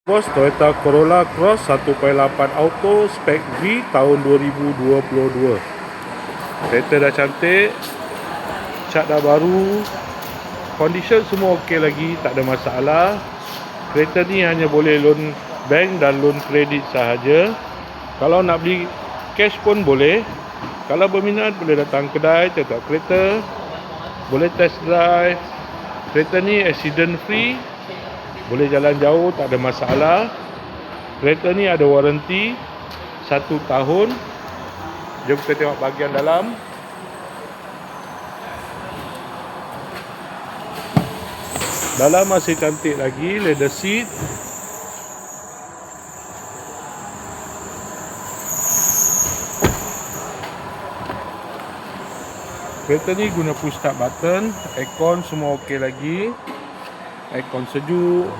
Bos, Toyota Corolla Cross 1.8 Auto spek V tahun 2022. Kereta dah cantik, cat dah baru, condition semua okey lagi, tak ada masalah. Kereta ni hanya boleh loan bank dan loan kredit sahaja. Kalau nak beli cash pun boleh. Kalau berminat boleh datang kedai tetap kereta, boleh test drive. Kereta ni accident free, boleh jalan jauh, tak ada masalah. Kereta ni ada waranti 1 tahun. Jom kita tengok bahagian dalam. Dalam masih cantik lagi, leather seat. Kereta ni guna push start button, aircon semua okey lagi. Aircon sejuk.